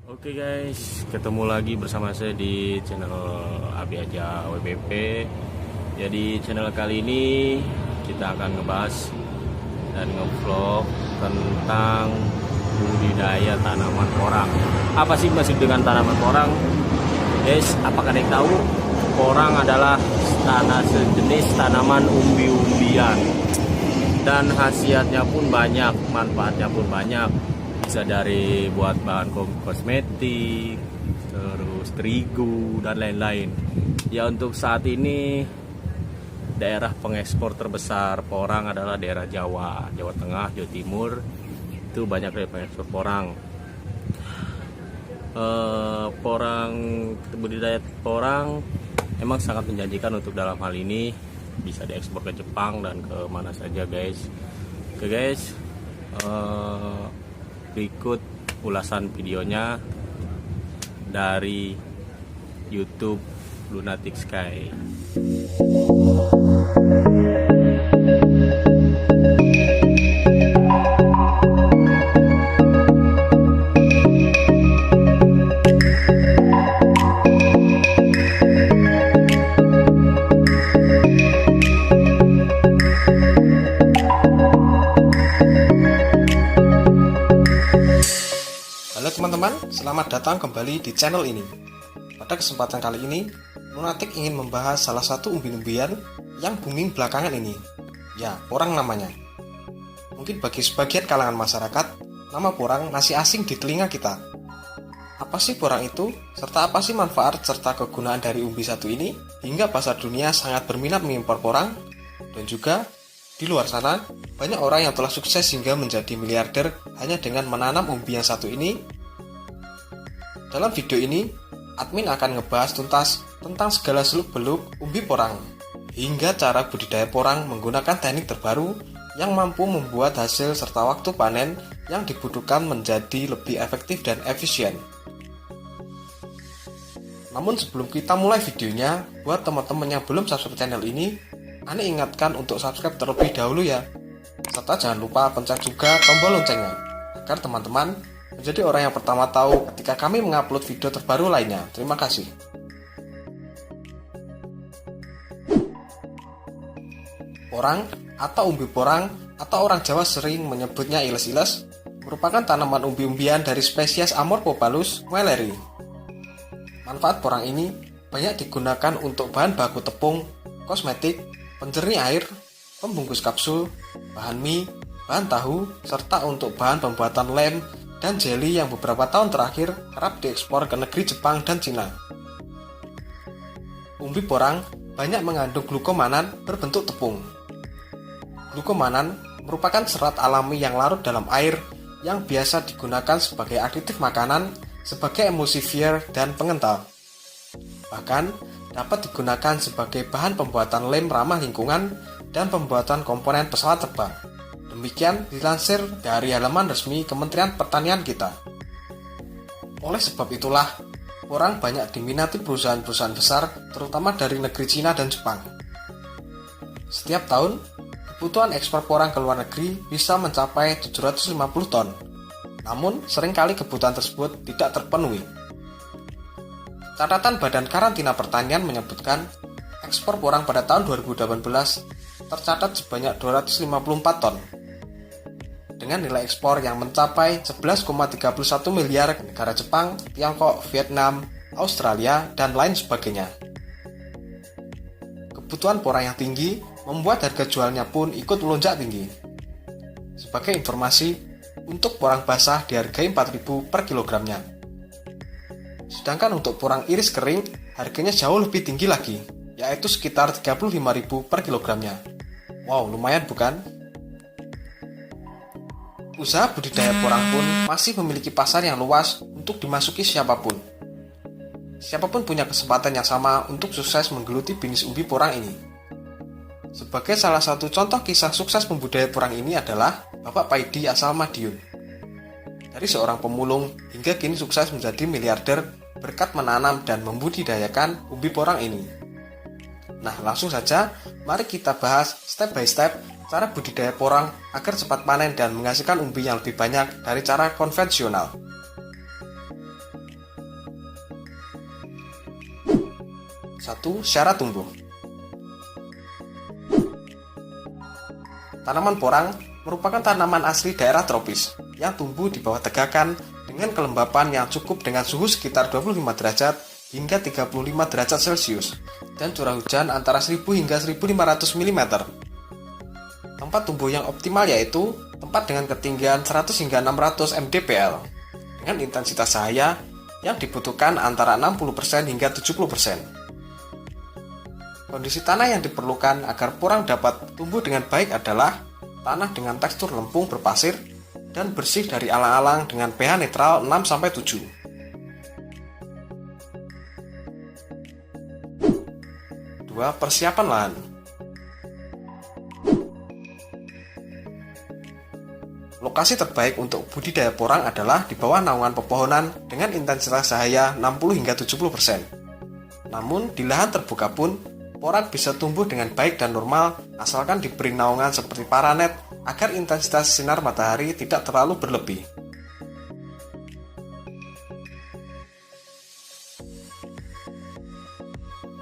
Oke guys, ketemu lagi bersama saya di channel Abi Aja WBP. Jadi channel kali ini kita akan ngebahas dan ngevlog tentang budidaya tanaman porang. Apa sih maksud dengan tanaman porang? Guys, apakah kalian tahu? Porang adalah sejenis tanaman umbi-umbian dan khasiatnya pun banyak, manfaatnya pun banyak. Bisa dari buat bahan kosmetik, terus terigu dan lain-lain. Ya, untuk saat ini daerah pengekspor terbesar porang adalah daerah Jawa Tengah, Jawa Timur. Itu banyak dari pengekspor porang. Budidaya porang emang sangat menjanjikan untuk dalam hal ini bisa diekspor ke Jepang dan ke mana saja guys. Oke guys, berikut ulasan videonya dari YouTube Lunatic Sky. Halo teman-teman, selamat datang kembali di channel ini. Pada kesempatan kali ini, Lunatic ingin membahas salah satu umbi-umbian yang booming belakangan ini. Ya, porang namanya. Mungkin bagi sebagian kalangan masyarakat, nama porang masih asing di telinga kita. Apa sih porang itu? Serta apa sih manfaat serta kegunaan dari umbi satu ini? Hingga pasar dunia sangat berminat mengimpor porang. Dan juga, di luar sana, banyak orang yang telah sukses hingga menjadi miliarder hanya dengan menanam umbi yang satu ini. Dalam video ini, admin akan ngebahas tuntas tentang segala seluk-beluk umbi porang, hingga cara budidaya porang menggunakan teknik terbaru yang mampu membuat hasil serta waktu panen yang dibutuhkan menjadi lebih efektif dan efisien. Namun sebelum kita mulai videonya, buat teman-teman yang belum subscribe channel ini, Ane ingatkan untuk subscribe terlebih dahulu ya. Serta jangan lupa pencet juga tombol loncengnya, agar teman-teman menjadi orang yang pertama tahu ketika kami mengupload video terbaru lainnya. Terima kasih. Porang atau umbi porang atau orang Jawa sering menyebutnya iles-iles merupakan tanaman umbi-umbian dari spesies Amorphophallus muelleri. Manfaat porang ini banyak digunakan untuk bahan baku tepung, kosmetik, penjernih air, pembungkus kapsul, bahan mie, bahan tahu, serta untuk bahan pembuatan lem dan jelly yang beberapa tahun terakhir kerap diekspor ke negeri Jepang dan Cina. Umbi porang banyak mengandung glukomanan berbentuk tepung. Glukomanan merupakan serat alami yang larut dalam air yang biasa digunakan sebagai aditif makanan, sebagai emulsifier dan pengental. Bahkan dapat digunakan sebagai bahan pembuatan lem ramah lingkungan dan pembuatan komponen pesawat terbang. Demikian dilansir dari halaman resmi Kementerian Pertanian kita. Oleh sebab itulah, porang banyak diminati perusahaan-perusahaan besar, terutama dari negeri Cina dan Jepang. Setiap tahun, kebutuhan ekspor porang ke luar negeri bisa mencapai 750 ton. Namun, seringkali kebutuhan tersebut tidak terpenuhi. Catatan Badan Karantina Pertanian menyebutkan, ekspor porang pada tahun 2018 tercatat sebanyak 254 ton. Dengan nilai ekspor yang mencapai 11,31 miliar ke negara Jepang, Tiongkok, Vietnam, Australia, dan lain sebagainya. Kebutuhan porang yang tinggi membuat harga jualnya pun ikut melonjak tinggi. Sebagai informasi, untuk porang basah dihargai 4.000 per kilogramnya. Sedangkan untuk porang iris kering, harganya jauh lebih tinggi lagi, yaitu sekitar 35.000 per kilogramnya. Wow, lumayan bukan? Usaha budidaya porang pun masih memiliki pasar yang luas untuk dimasuki siapapun. Siapapun punya kesempatan yang sama untuk sukses menggeluti bisnis umbi porang ini. Sebagai salah satu contoh kisah sukses pembudidaya porang ini adalah Bapak Paidi asal Madiun. Dari seorang pemulung hingga kini sukses menjadi miliarder berkat menanam dan membudidayakan umbi porang ini. Nah, langsung saja mari kita bahas step by step cara budidaya porang agar cepat panen dan menghasilkan umbi yang lebih banyak dari cara konvensional. 1. Syarat tumbuh. Tanaman porang merupakan tanaman asli daerah tropis yang tumbuh di bawah tegakan dengan kelembapan yang cukup dengan suhu sekitar 25 derajat hingga 35 derajat Celcius dan curah hujan antara 1000 hingga 1500 mm. Tempat tumbuh yang optimal yaitu tempat dengan ketinggian 100 hingga 600 mdpl dengan intensitas cahaya yang dibutuhkan antara 60% hingga 70%. Kondisi tanah yang diperlukan agar porang dapat tumbuh dengan baik adalah tanah dengan tekstur lempung berpasir dan bersih dari alang-alang dengan pH netral 6-7. 2. Persiapan lahan. Lokasi terbaik untuk budidaya porang adalah di bawah naungan pepohonan dengan intensitas cahaya 60 hingga 70%. Namun, di lahan terbuka pun, porang bisa tumbuh dengan baik dan normal asalkan diberi naungan seperti paranet agar intensitas sinar matahari tidak terlalu berlebih.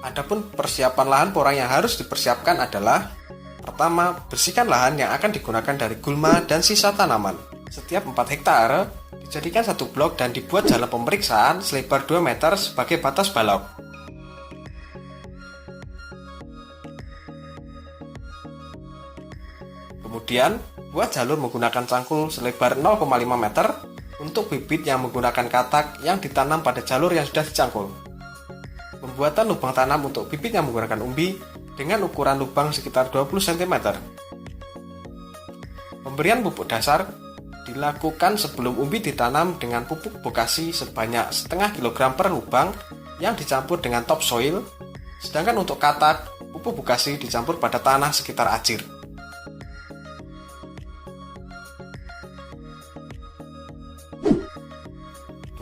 Adapun persiapan lahan porang yang harus dipersiapkan adalah: pertama, bersihkan lahan yang akan digunakan dari gulma dan sisa tanaman. Setiap 4 hektare dijadikan satu blok dan dibuat jalan pemeriksaan selebar 2 meter sebagai batas balok. Kemudian, buat jalur menggunakan cangkul selebar 0,5 meter untuk bibit yang menggunakan katak yang ditanam pada jalur yang sudah dicangkul. Pembuatan lubang tanam untuk bibit yang menggunakan umbi dengan ukuran lubang sekitar 20 cm. Pemberian pupuk dasar dilakukan sebelum umbi ditanam dengan pupuk bokasi sebanyak setengah kilogram per lubang yang dicampur dengan topsoil, sedangkan untuk katak, pupuk bokasi dicampur pada tanah sekitar acir.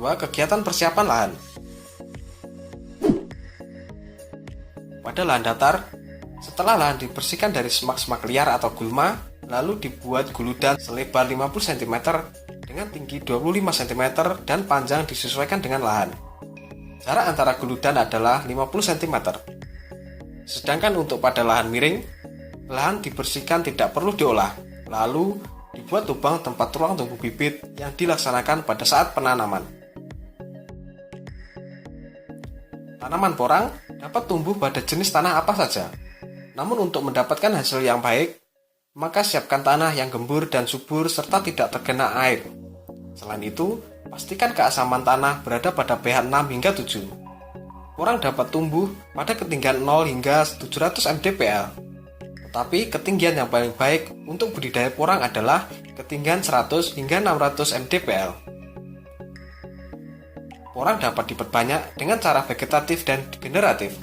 2. Kegiatan persiapan lahan. Pada lahan datar, setelah lahan dibersihkan dari semak-semak liar atau gulma, lalu dibuat guludan selebar 50 cm dengan tinggi 25 cm dan panjang disesuaikan dengan lahan. Jarak antara guludan adalah 50 cm. Sedangkan untuk pada lahan miring, lahan dibersihkan tidak perlu diolah, lalu dibuat lubang tempat ruang tumbuh bibit yang dilaksanakan pada saat penanaman. Tanaman porang dapat tumbuh pada jenis tanah apa saja. Namun untuk mendapatkan hasil yang baik, maka siapkan tanah yang gembur dan subur serta tidak terkena air. Selain itu, pastikan keasaman tanah berada pada pH 6 hingga 7. Porang dapat tumbuh pada ketinggian 0 hingga 700 mdpl. Tetapi ketinggian yang paling baik untuk budidaya porang adalah ketinggian 100 hingga 600 mdpl. Porang dapat diperbanyak dengan cara vegetatif dan generatif,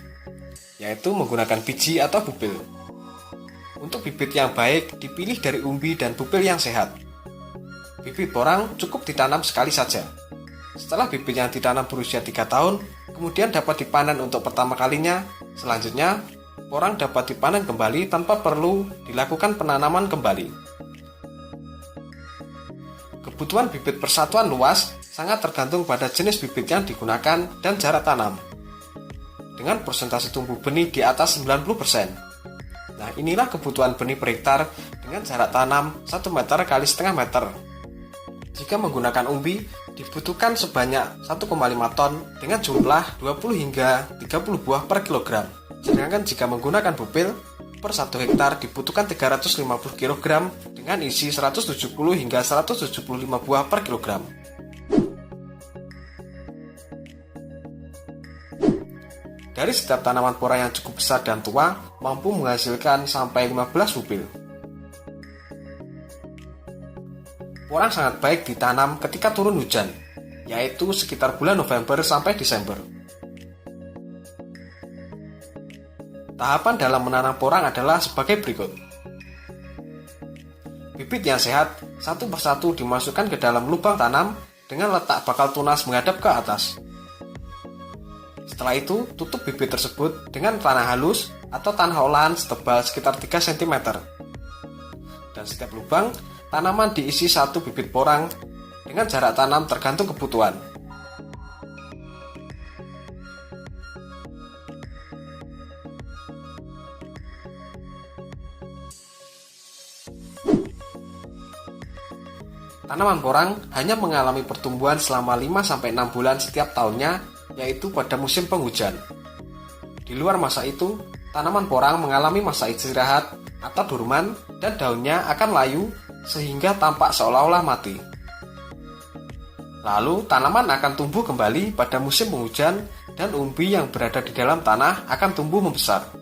yaitu menggunakan biji atau bupil. Untuk bibit yang baik, dipilih dari umbi dan bupil yang sehat. Bibit porang cukup ditanam sekali saja. Setelah bibit yang ditanam berusia 3 tahun, kemudian dapat dipanen untuk pertama kalinya. Selanjutnya, porang dapat dipanen kembali tanpa perlu dilakukan penanaman kembali. Kebutuhan bibit persatuan luas sangat tergantung pada jenis bibit yang digunakan dan jarak tanam. Dengan persentase tumbuh benih di atas 90%. Nah, inilah kebutuhan benih per hektar dengan jarak tanam 1 meter kali setengah meter. Jika menggunakan umbi, dibutuhkan sebanyak 1,5 ton dengan jumlah 20 hingga 30 buah per kilogram. Sedangkan jika menggunakan bupil, per 1 hektar dibutuhkan 350 kg dengan isi 170 hingga 175 buah per kilogram. Dari setiap tanaman porang yang cukup besar dan tua, mampu menghasilkan sampai 15 bupil. Porang sangat baik ditanam ketika turun hujan, yaitu sekitar bulan November sampai Desember. Tahapan dalam menanam porang adalah sebagai berikut. Bibit yang sehat satu persatu dimasukkan ke dalam lubang tanam dengan letak bakal tunas menghadap ke atas. Setelah itu, tutup bibit tersebut dengan tanah halus atau tanah olahan setebal sekitar 3 cm. Dan setiap lubang, tanaman diisi 1 bibit porang dengan jarak tanam tergantung kebutuhan. Tanaman porang hanya mengalami pertumbuhan selama 5-6 bulan setiap tahunnya, yaitu pada musim penghujan. Di luar masa itu, tanaman porang mengalami masa istirahat atau dorman dan daunnya akan layu sehingga tampak seolah-olah mati. Lalu tanaman akan tumbuh kembali pada musim penghujan dan umbi yang berada di dalam tanah akan tumbuh membesar.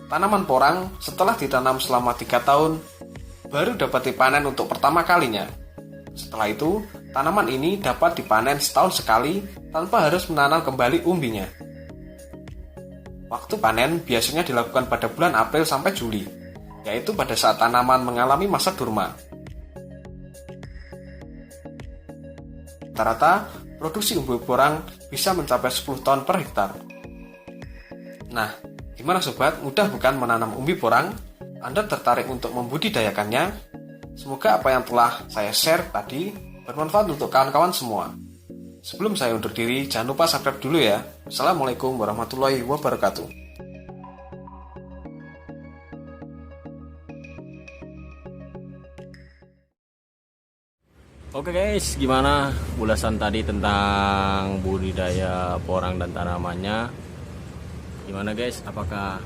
Tanaman porang setelah ditanam selama 3 tahun baru dapat dipanen untuk pertama kalinya. Setelah itu, tanaman ini dapat dipanen setahun sekali tanpa harus menanam kembali umbinya. Waktu panen biasanya dilakukan pada bulan April sampai Juli, yaitu pada saat tanaman mengalami masa durma. Rata-rata, produksi umbi porang bisa mencapai 10 ton per hektar. Nah, gimana sobat, mudah bukan menanam umbi porang? Anda tertarik untuk membudidayakannya? Semoga apa yang telah saya share tadi bermanfaat untuk kawan-kawan semua. Sebelum saya undur diri, jangan lupa subscribe dulu ya. Assalamualaikum warahmatullahi wabarakatuh. Oke guys, gimana ulasan tadi tentang budidaya porang dan tanamannya? Gimana guys, apakah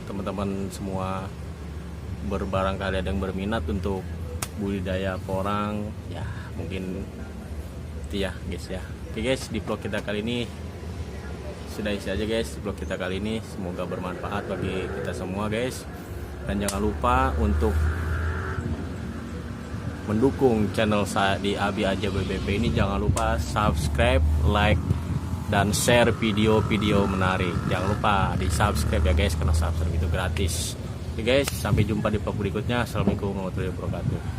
teman-teman semua barangkali ada yang berminat untuk budidaya porang? Ya mungkin itu ya guys ya. Oke guys, di vlog kita kali ini sudah isi aja guys. Vlog kita kali ini semoga bermanfaat bagi kita semua guys. Dan jangan lupa untuk mendukung channel saya di Abi Aja WBP ini. Jangan lupa subscribe, like, dan share video-video menarik. Jangan lupa di subscribe ya guys, karena subscribe itu gratis. Oke guys, sampai jumpa di vlog berikutnya. Assalamualaikum warahmatullahi wabarakatuh.